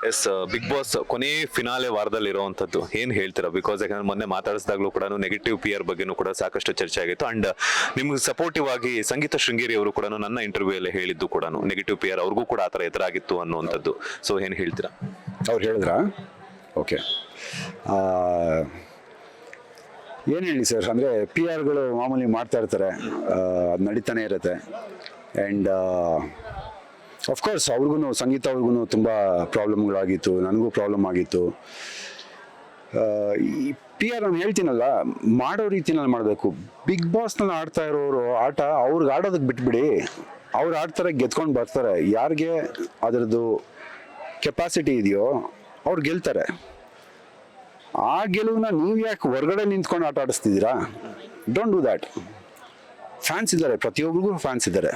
S, big boss ಕೊನೆ finale ವಾರದಲ್ಲಿ ಇರುವಂತದ್ದು ಏನ್ ಹೇಳ್ತೀರಾ? ಬಿಕಾಸ್ ಯಾಕಂದ್ರೆ ಮೊನ್ನೆ ಮಾತಾಡಿಸಿದಾಗ್ಲೂ ಕೂಡ ನೆಗೆಟಿವ್ ಪಿಯರ್ ಬಗ್ಗೆನೂ ಕೂಡ ಸಾಕಷ್ಟು ಚರ್ಚೆ ಆಗಿತ್ತು. ಅಂಡ್ ನಿಮ್ಗೆ ಸಪೋರ್ಟಿವ್ ಆಗಿ ಸಂಗೀತ ಶೃಂಗೇರಿ ಅವರು ಕೂಡ ನನ್ನ ಇಂಟರ್ವ್ಯೂ ಅಲ್ಲಿ ಹೇಳಿದ್ದು ಕೂಡ ನೆಗೆಟಿವ್ ಪಿಯರ್ ಅವ್ರಿಗೂ ಕೂಡ ಆತರ ಎದುರಾಗಿತ್ತು ಅನ್ನುವಂಥದ್ದು. ಸೊ ಏನ್ ಹೇಳ್ತೀರಾ? ಅವ್ರು ಹೇಳಿದ್ರಾ? ಓಕೆ, ಏನು ಹೇಳಿ ಸರ್, ಅಂದರೆ ಪಿ ಆರ್ಗಳು ಮಾಮೂಲಿ ಮಾಡ್ತಾ ಇರ್ತಾರೆ, ಅದು ನಡೀತಾನೆ ಇರುತ್ತೆ. ಆ್ಯಂಡ್ ಅಫ್ಕೋರ್ಸ್ ಅವ್ರಿಗೂ, ಸಂಗೀತ ಅವ್ರಿಗೂ ತುಂಬ ಪ್ರಾಬ್ಲಮ್ಗಳಾಗಿತ್ತು, ನನಗೂ ಪ್ರಾಬ್ಲಮ್ ಆಗಿತ್ತು. ಈ ಪಿ ಆರ್ ನಾನು ಹೇಳ್ತೀನಲ್ಲ, ಮಾಡೋ ರೀತಿನಲ್ಲಿ ಮಾಡಬೇಕು. ಬಿಗ್ ಬಾಸ್ನಲ್ಲಿ ಆಡ್ತಾ ಇರೋರು ಆಟ ಅವ್ರಿಗೆ ಆಡೋದಕ್ಕೆ ಬಿಟ್ಬಿಡಿ, ಅವ್ರು ಆಡ್ತಾರೆ, ಗೆದ್ಕೊಂಡು ಬರ್ತಾರೆ. ಯಾರಿಗೆ ಅದರದ್ದು ಕೆಪಾಸಿಟಿ ಇದೆಯೋ ಅವ್ರು ಗೆಲ್ತಾರೆ. ಆ ಗೆಲುವನ್ನ ನೀವು ಯಾಕೆ ಹೊರಗಡೆ ನಿಂತ್ಕೊಂಡು ಆಟ ಆಡಿಸ್ತಿದ್ದೀರಾ? Don't do that. ಫ್ಯಾನ್ಸ್ ಇದ್ದಾರೆ, ಪ್ರತಿಯೊಬ್ಬರಿಗೂ ಫ್ಯಾನ್ಸ್ ಇದ್ದಾರೆ.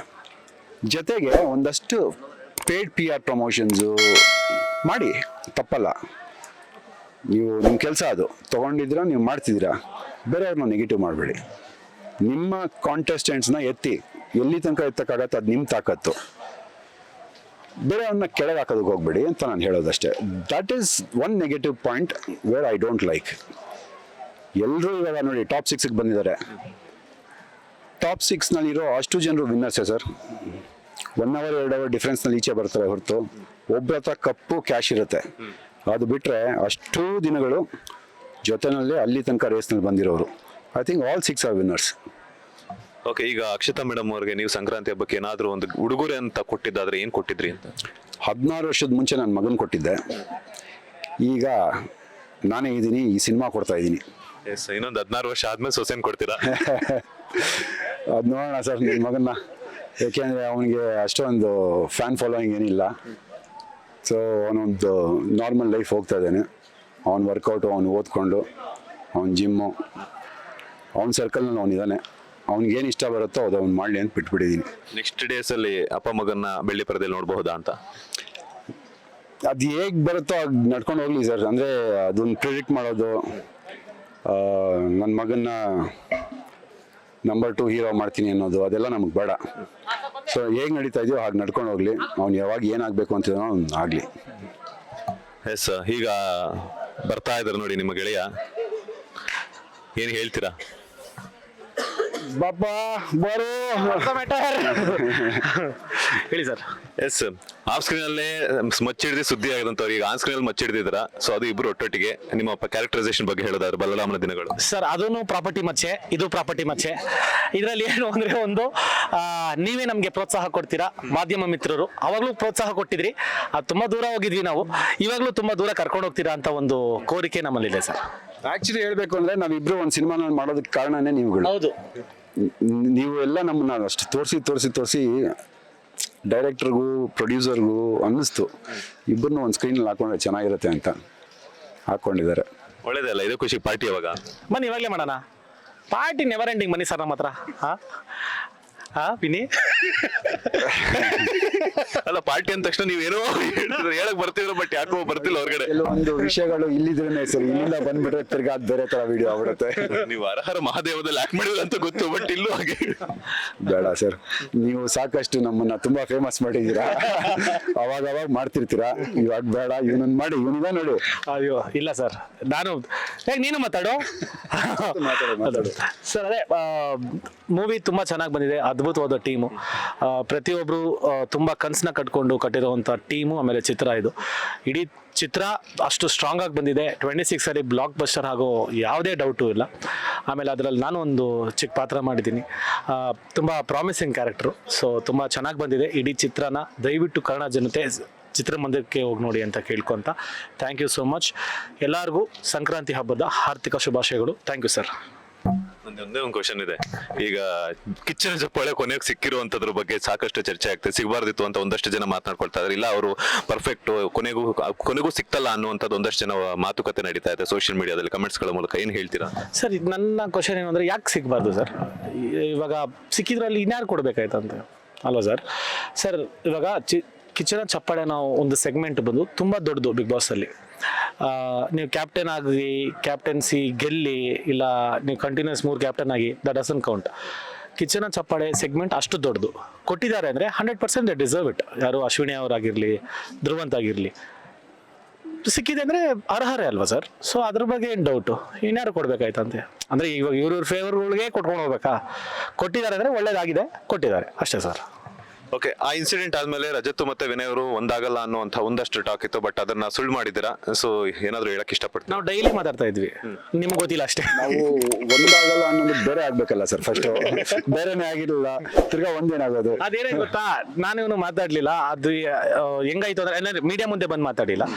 ಜೊತೆಗೆ ಒಂದಷ್ಟು ಪೇಡ್ ಪಿ ಆರ್ ಪ್ರಮೋಷನ್ಸು ಮಾಡಿ, ತಪ್ಪಲ್ಲ. ನೀವು ನಿಮ್ಮ ಕೆಲಸ ಅದು ತೊಗೊಂಡಿದ್ದೀರಾ, ನೀವು ಮಾಡ್ತಿದ್ದೀರಾ, ಬೇರೆಯವ್ರನ್ನ ನೆಗೆಟಿವ್ ಮಾಡಬೇಡಿ. ನಿಮ್ಮ ಕಾಂಟೆಸ್ಟೆಂಟ್ಸ್ನ ಎತ್ತಿ ಎಲ್ಲಿ ತನಕ ಎತ್ತಕ್ಕಾಗತ್ತೆ ಅದು ನಿಮ್ಮ ತಾಕತ್ತು. ಬೇರೆಯವ್ರನ್ನ ಕೆಳಗೆ ಹಾಕೋದಕ್ಕೆ ಹೋಗ್ಬೇಡಿ ಅಂತ ನಾನು ಹೇಳೋದಷ್ಟೇ. That is one negative point where I don't like. ಎಲ್ಲರೂ ಇವಾಗ ನೋಡಿ ಟಾಪ್ 6ಗೆ ಬಂದಿದ್ದಾರೆ. ಟಾಪ್ 6ನಲ್ಲಿರೋ ಅಷ್ಟು ಜನರು ವಿನ್ನರ್ಸೇ ಸರ್. 1 hour 2 hour ಡಿಫ್ರೆನ್ಸ್ನಲ್ಲಿ ಈಚೆ ಬರ್ತಾರೆ ಹೊರತು ಒಬ್ಬರ ಹತ್ರ ಕಪ್ಪು ಕ್ಯಾಶ್ ಇರುತ್ತೆ. ಅದು ಬಿಟ್ಟರೆ ಅಷ್ಟು ದಿನಗಳು ಜೊತೆನಲ್ಲಿ ಅಲ್ಲಿ ತನಕ ರೇಸ್ನಲ್ಲಿ ಬಂದಿರೋರು. I think all 6 are winners. Okay, ಈಗ ಅಕ್ಷತಾ ಮೇಡಮ್ ಅವ್ರಿಗೆ ನೀವು ಸಂಕ್ರಾಂತಿ ಹಬ್ಬಕ್ಕೆ ಏನಾದರೂ ಒಂದು ಉಡುಗೊರೆ ಅಂತ ಕೊಟ್ಟಿದ್ದಾದ್ರೆ ಏನು ಕೊಟ್ಟಿದ್ರಿ ಅಂತ? 16 ವರ್ಷದ ಮುಂಚೆ ನನ್ನ ಮಗನ ಕೊಟ್ಟಿದ್ದೆ. ಈಗ ನಾನೇ ಇದ್ದೀನಿ, ಈ ಸಿನಿಮಾ ಕೊಡ್ತಾ ಇದ್ದೀನಿ. ಎಸ್, ಇನ್ನೊಂದು 16 ವರ್ಷ ಆದ್ಮೇಲೆ ಸೊಸೆನ್ ಕೊಡ್ತೀರಾ? ಅದು ನೋಡೋಣ ಸರ್, ನನ್ನ ಮಗನ್ನ. ಏಕೆಂದರೆ ಅವನಿಗೆ ಅಷ್ಟೊಂದು ಫ್ಯಾನ್ ಫಾಲೋಯಿಂಗ್ ಏನಿಲ್ಲ. ಸೊ ಅವನೊಂದು ನಾರ್ಮಲ್ ಲೈಫ್ ಹೋಗ್ತಾ ಇದ್ದಾನೆ. ಅವ್ನ ವರ್ಕೌಟು, ಅವ್ನು ಓದ್ಕೊಂಡು, ಅವ್ನ ಜಿಮ್ಮು, ಅವ್ನ ಸರ್ಕಲ್ನಲ್ಲಿ ಅವನಿದ್ದಾನೆ. ಅವ್ನಿಗೇನು ಇಷ್ಟ ಬರುತ್ತೋ ಅದು ಅವ್ನು ಮಾಡಲಿ ಅಂತ ಬಿಟ್ಬಿಟ್ಟಿದ್ದೀನಿ. ನೆಕ್ಸ್ಟ್ ಡೇಸಲ್ಲಿ ಅಪ್ಪ ಮಗನ್ನ ಬೆಳ್ಳಿ ಪರದೆಯಲ್ಲಿ ನೋಡಬಹುದಾ ಅಂತ? ಅದು ಹೇಗೆ ಬರುತ್ತೋ ಅದು ನಡ್ಕೊಂಡು ಹೋಗ್ಲಿ ಸರ್. ಅಂದರೆ ಅದನ್ನು ಪ್ರಿಡಿಕ್ಟ್ ಮಾಡೋದು, ನನ್ನ ಮಗನ್ನ ನಂಬರ್ 2 ಹೀರೋ ಮಾಡ್ತೀನಿ ಅನ್ನೋದು ಅದೆಲ್ಲ ನಮಗೆ ಬೇಡ. ಸೊ ಹೇಗೆ ನಡೀತಾ ಇದೆಯೋ ಹಾಗೆ ನಡ್ಕೊಂಡು ಹೋಗ್ಲಿ. ಅವ್ನು ಯಾವಾಗ ಏನಾಗಬೇಕು ಅಂತಿದೋ ಅವ್ನು ಆಗಲಿ. ಎಸ್, ಈಗ ಬರ್ತಾ ಇದ್ದಾರೆ ನೋಡಿ ನಿಮ್ಮ ಗೆಳೆಯ, ಏನು ಹೇಳ್ತೀರಾ? ಬಾಬಾ ಬರೋ ಹೇಳಿ ಸರ್. ಎಸ್, ಆಫ್ ಸ್ಕ್ರೀನ್ ಅಲ್ಲೇ ಮಚ್ಚಿಡ್ದು ಸುದ್ದಿ ಆಗಿದಂತವ್ರು ಈಗ ಆನ್ ಸ್ಕ್ರೀನ್ ಅಲ್ಲಿ ಮಚ್ಚಿಡ್ದಿದ್ರ. ಸೊ ಅದು ಇಬ್ರು ಒಟ್ಟೊಟ್ಟಿಗೆ ನಿಮ್ಮ ಕ್ಯಾರೆಕ್ಟರೈಸೇಷನ್ ಬಗ್ಗೆ ಹೇಳೋದಾದ್ರೆ ಬಲರಾಮನ ದಿನಗಳು. ಸರ್, ಅದನ್ನು ಪ್ರಾಪರ್ಟಿ ಮಚ್ಚೆ, ಇದು ಪ್ರಾಪರ್ಟಿ ಮಚ್ಚೆ. ಇದರಲ್ಲಿ ಏನು ಅಂದ್ರೆ ಒಂದು ನೀವೇ ನಮ್ಗೆ ಪ್ರೋತ್ಸಾಹ ಕೊಡ್ತೀರಾ, ಮಾಧ್ಯಮ ಮಿತ್ರರು. ಅವಾಗ್ಲೂ ಪ್ರೋತ್ಸಾಹ ಕೊಟ್ಟಿದ್ರಿ, ಅದು ತುಂಬಾ ದೂರ ಹೋಗಿದ್ವಿ ನಾವು, ಇವಾಗ್ಲೂ ತುಂಬಾ ದೂರ ಕರ್ಕೊಂಡು ಹೋಗ್ತೀರಾ ಅಂತ ಒಂದು ಕೋರಿಕೆ ನಮ್ಮಲ್ಲಿದೆ ಸರ್. ಆಕ್ಚುಲಿ ಹೇಳ್ಬೇಕು ಅಂದ್ರೆ ನಾವಿಬ್ರು ಒಂದು ಸಿನಿಮಾನ ಮಾಡೋದಕ್ಕೆ ಕಾರಣನೇ ನೀವುಗಳು. ಹೌದು, ನೀವು ಎಲ್ಲ ನಮ್ಮನ್ನ ಅಷ್ಟು ತೋರಿಸಿ ಡೈರೆಕ್ಟರ್ಗೂ ಪ್ರೊಡ್ಯೂಸರ್ಗೂ ಅನ್ನಿಸ್ತು ಇಬ್ಬರನ್ನೂ ಒಂದು ಸ್ಕ್ರೀನಲ್ಲಿ ಹಾಕೊಂಡ್ರೆ ಚೆನ್ನಾಗಿರುತ್ತೆ ಅಂತ ಹಾಕೊಂಡಿದ್ದಾರೆ. ಒಳ್ಳೇದೇ ಅಲ್ಲ, ಇದೇ ಖುಷಿ. ಪಾರ್ಟಿ ಯಾವಾಗ? ಬನ್ನಿ ಇವಾಗಲೇ ಮಾಡೋಣ ಪಾರ್ಟಿ. ನೆವರ್ ಎಂಡಿಂಗ್ ಬನ್ನಿ ಸರ್ ನಮ್ಮ ಹತ್ರ. ಪಿನಿ ಅಲ್ಲ, ಪಾರ್ಟಿ ಅಂದ ತಕ್ಷಣ ನೀವೇನೋ ಹೇಳಕ್ ಬರ್ತಿದ್ರು, ಬಟ್ ಯಾಕೋ ಬರ್ತಿಲ್ಲ ಹೊರಗಡೆ. ಕೆಲವೊಂದು ವಿಷಯಗಳು ಇಲ್ಲಿದ್ರೆ ಸರಿ, ಇಲ್ಲಿಂದ ಬಂದ್ಬಿಟ್ರೆ ತಿರ್ಗಾ ಬೇರೆ ತರ ವಿಡಿಯೋ ಆಗ್ಬಿಡುತ್ತೆ. ನೀವು ಹರಹರ ಮಹಾದೇವದಲ್ಲಿ ಆಕ್ಟ್ ಮಾಡಿಲ್ಲ ಅಂತ ಗೊತ್ತು, ಬಟ್ ಇಲ್ಲೂ ಹಾಗೆ ಬೇಡ ಸರ್. ನೀವು ಸಾಕಷ್ಟು ನಮ್ಮನ್ನ ತುಂಬಾ ಫೇಮಸ್ ಮಾಡಿದ್ದೀರಾ, ಅವಾಗ ಮಾಡ್ತಿರ್ತೀರಾ. ಇವಾಗ ಬೇಡ, ಇವನನ್ನ ಮಾಡಿ, ಇವನಿದ ನೋಡಿ. ಅಯ್ಯೋ ಇಲ್ಲ ಸರ್, ನಾನು ಹೇಗೆ ನೀನು ಮಾತಾಡು ಸರ್. ಅದೇ ಮೂವಿ ತುಂಬಾ ಚೆನ್ನಾಗಿ ಬಂದಿದೆ, ಅದ್ಭುತವಾದ ಟೀಮು. ಪ್ರತಿಯೊಬ್ರು ತುಂಬಾ ಕನಸನ್ನ ಕಟ್ಟಿರುವಂತ ಟೀಮು. ಆಮೇಲೆ ಚಿತ್ರ, ಇದು ಇಡೀ ಚಿತ್ರ ಅಷ್ಟು ಸ್ಟ್ರಾಂಗ್ ಆಗಿ ಬಂದಿದೆ. 26 ಅಲ್ಲಿ ಬ್ಲಾಕ್ ಬಸ್ಟರ್ ಆಗೋ ಯಾವುದೇ ಡೌಟು ಇಲ್ಲ. ಆಮೇಲೆ ಅದರಲ್ಲಿ ನಾನು ಒಂದು ಚಿಕ್ಕ ಪಾತ್ರ ಮಾಡಿದ್ದೀನಿ, ತುಂಬ ಪ್ರಾಮಿಸಿಂಗ್ ಕ್ಯಾರೆಕ್ಟ್ರು. ಸೊ ತುಂಬ ಚೆನ್ನಾಗಿ ಬಂದಿದೆ ಇಡೀ ಚಿತ್ರನ. ದಯವಿಟ್ಟು ಕನ್ನಡ ಜನತೆ ಚಿತ್ರಮಂದಿರಕ್ಕೆ ಹೋಗಿ ನೋಡಿ ಅಂತ ಕೇಳ್ಕೊಂತ. Thank you so much. ಎಲ್ಲರಿಗೂ ಸಂಕ್ರಾಂತಿ ಹಬ್ಬದ ಹಾರ್ದಿಕ ಶುಭಾಶಯಗಳು. Thank you sir. ಒಂದೇ ಒಂದು ಕ್ವಶನ್ ಇದೆ. ಈಗ ಕಿಚ್ಚನ ಚಪ್ಪಾಳೆ ಕೊನೆಗೆ ಸಿಕ್ಕಿರುವಂತದ್ರ ಬಗ್ಗೆ ಸಾಕಷ್ಟು ಚರ್ಚೆ ಆಗ್ತದೆ. ಸಿಗಬಾರ್ದಿತ್ತು ಅಂತ ಒಂದಷ್ಟು ಜನ ಮಾತನಾಡ್ಕೊಳ್ತಾ ಇದ್ದಾರೆ. ಇಲ್ಲ, ಅವರು ಪರ್ಫೆಕ್ಟ್, ಕೊನೆಗೂ ಸಿಕ್ತಲ್ಲ ಅನ್ನುವಂಥದ್ದು ಒಂದಷ್ಟು ಜನ ಮಾತುಕತೆ ನಡೀತಾ ಇದೆ ಸೋಷಿಯಲ್ ಮೀಡಿಯಾದಲ್ಲಿ, ಕಮೆಂಟ್ಸ್ ಗಳ ಮೂಲಕ. ಏನ್ ಹೇಳ್ತೀರಾ ಸರ್? ನನ್ನ ಕ್ವಶನ್ ಏನು ಅಂದ್ರೆ, ಯಾಕೆ ಸಿಗಬಾರ್ದು ಸರ್? ಇವಾಗ ಸಿಕ್ಕಿದ್ರಲ್ಲಿ ಇನ್ಯಾರು ಕೊಡ್ಬೇಕಾಯ್ತಂತ ಅಲ್ವಾ ಸರ್? ಸರ್, ಇವಾಗ ಕಿಚ್ಚನ ಚಪ್ಪಾಳೆ ನಾವು ಒಂದು ಸೆಗ್ಮೆಂಟ್ ಬಂದು ತುಂಬ ದೊಡ್ಡದು ಬಿಗ್ ಬಾಸ್ ಅಲ್ಲಿ. ನೀವು ಕ್ಯಾಪ್ಟನ್ ಆಗಿ, ಕ್ಯಾಪ್ಟನ್ಸಿ ಗೆಲ್ಲಿ, ಇಲ್ಲ ನೀವು ಕಂಟಿನ್ಯೂಸ್ 3 ಕ್ಯಾಪ್ಟನ್ ಆಗಿ, ದಟ್ ಡಸಂಟ್ ಕೌಂಟ್. ಕಿಚ್ಚನ ಚಪ್ಪಾಳೆ ಸೆಗ್ಮೆಂಟ್ ಅಷ್ಟು ದೊಡ್ಡದು ಕೊಟ್ಟಿದ್ದಾರೆ ಅಂದರೆ 100% ದೇ ಡಿಸರ್ವ್ ಇಟ್. ಯಾರು ಅಶ್ವಿನಿ ಅವರಾಗಿರಲಿ, ಧ್ರುವಂತ್ ಆಗಿರಲಿ, ಸಿಕ್ಕಿದೆ ಅಂದರೆ ಅರ್ಹರೇ ಅಲ್ವಾ ಸರ್. ಸೊ ಅದ್ರ ಬಗ್ಗೆ ಏನು ಡೌಟು, ಇನ್ಯಾರು ಕೊಡ್ಬೇಕಾಯ್ತಂತೆ ಅಂದರೆ ಇವಾಗ ಇವ್ರ ಫೇವರ್ಗಳಿಗೆ ಕೊಟ್ಕೊಂಡು ಹೋಗ್ಬೇಕಾ? ಕೊಟ್ಟಿದ್ದಾರೆ ಅಂದರೆ ಒಳ್ಳೇದಾಗಿದೆ, ಕೊಟ್ಟಿದ್ದಾರೆ ಅಷ್ಟೇ ಸರ್. ಓಕೆ, ಆ ಇನ್ಸಿಡೆಂಟ್ ಆದ್ಮೇಲೆ ರಜತ್ ಮತ್ತೆ ವಿನಯ್ ಅವರು ಒಂದಾಗಲ್ಲ ಅನ್ನುವಂಥ ಒಂದಷ್ಟು ಟಾಕ್ ಇತ್ತು, ಬಟ್ ಅದನ್ನ ಸುಳ್ಳು ಮಾಡಿದ್ದೀರಾ. ಸೊ ಏನಾದ್ರು ಹೇಳಕ್ ಇಷ್ಟಪಡ್ತೀನಿ. ನಾವು ಡೈಲಿ ಮಾತಾಡ್ತಾ ಇದ್ವಿ, ನಿಮ್ಗೆ ಗೊತ್ತಿಲ್ಲ ಅಷ್ಟೇ. ನಾವು ಒಂದಾಗಲ್ಲ ಅನ್ನೋದು ಬೇರೆ ಆಗ್ಬೇಕಲ್ಲ ಸರ್. ಫಸ್ಟ್ ಬೇರೆನೇ ಆಗಿರಲಿಲ್ಲ, ತಿರ್ಗಾ ಒಂದೇನಾಗೋದು. ಅದೇನೇ ಗೊತ್ತಾ, ನಾನು ಇವನು ಮಾತಾಡ್ಲಿಲ್ಲ. ಅದು ಹೆಂಗಾಯ್ತು ಅಂದ್ರೆ ಮೀಡಿಯಾ ಮುಂದೆ ಬಂದು ಮಾತಾಡಿಲ್ಲ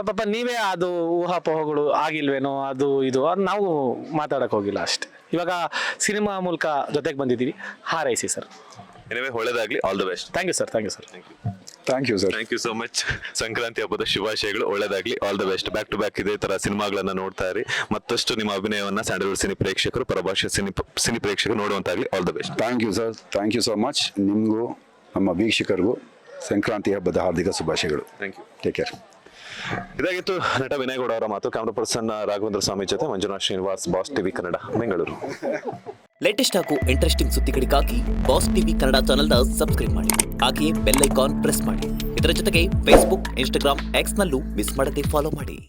ಪಾಪ. ನೀವೇ ಅದು ಊಹಾಪೋಹಗಳು ಆಗಿಲ್ವೇನೋ ಅದು ಇದು ಅದು ನಾವು ಮಾತಾಡಕ್ ಹೋಗಿಲ್ಲ ಅಷ್ಟೇ. ಇವಾಗ ಸಿನಿಮಾ ಮೂಲಕ ಜೊತೆಗೆ ಬಂದಿದ್ದೀವಿ, ಹಾರೈಸಿ ಸರ್. ಎನಿವೆ, ಒಳ್ಳೇದಾಗ್ಲಿ, all the best. Thank you sir. Thank you sir. Thank you sir. Thank you so much. Sankranti ಹಬ್ಬದ ಶುಭಾಶಯಗಳು, ಒಳ್ಳೇದಾಗ್ಲಿ, all the best. Back to back ಇದೇ ತರ ಸಿನಿಮಾಗಳನ್ನ ನೋಡ್ತಾ ಇರಿ. ಮತ್ತಷ್ಟು ನಿಮ್ಮ ಅಭಿನಯವನ್ನ ಸ್ಯಾಂಡಲ್ವುಡ್ ಸಿನಿ ಪ್ರೇಕ್ಷಕರು, ಪರಭಾಷೆ ಸಿನಿ ಪ್ರೇಕ್ಷಕರು ನೋಡುವಂತಾಗ್ಲಿ, all the best. Thank you sir. Thank you so much. ನಿಮಗೂ ನಮ್ಮ ವೀಕ್ಷಕರಿಗೂ ಸಂಕ್ರಾಂತಿ ಹಬ್ಬದ ಹಾರ್ದಿಕ ಶುಭಾಶಯಗಳು. Thank you. Take care. ಇದಾಗಿತ್ತು ನಟ ವಿನಯ್ ಗೌಡ ಅವರ ಮಾತು. ಕ್ಯಾಮ್ರಾ ಪರ್ಸನ್ ರಾಘವೇಂದ್ರ ಸ್ವಾಮಿ ಜೊತೆ Manjunath Srinivas, boss TV Kannada, Bengaluru. Latest ಹಾಗೂ ಇಂಟ್ರೆಸ್ಟಿಂಗ್ ಸುದ್ದಿಗಳಿಗಾಗಿ ಬಾಸ್ ಟಿವಿ ಕನ್ನಡ ಚಾನೆಲ್ನ ಸಬ್ಸ್ಕ್ರೈಬ್ ಮಾಡಿ. ಹಾಗೆಯೇ ಬೆಲ್ ಐಕಾನ್ ಪ್ರೆಸ್ ಮಾಡಿ. ಇದರ ಜೊತೆಗೆ ಫೇಸ್ಬುಕ್, ಇನ್ಸ್ಟಾಗ್ರಾಮ್, ಎಕ್ಸ್ನಲ್ಲೂ ಮಿಸ್ ಮಾಡದೆ ಫಾಲೋ ಮಾಡಿ.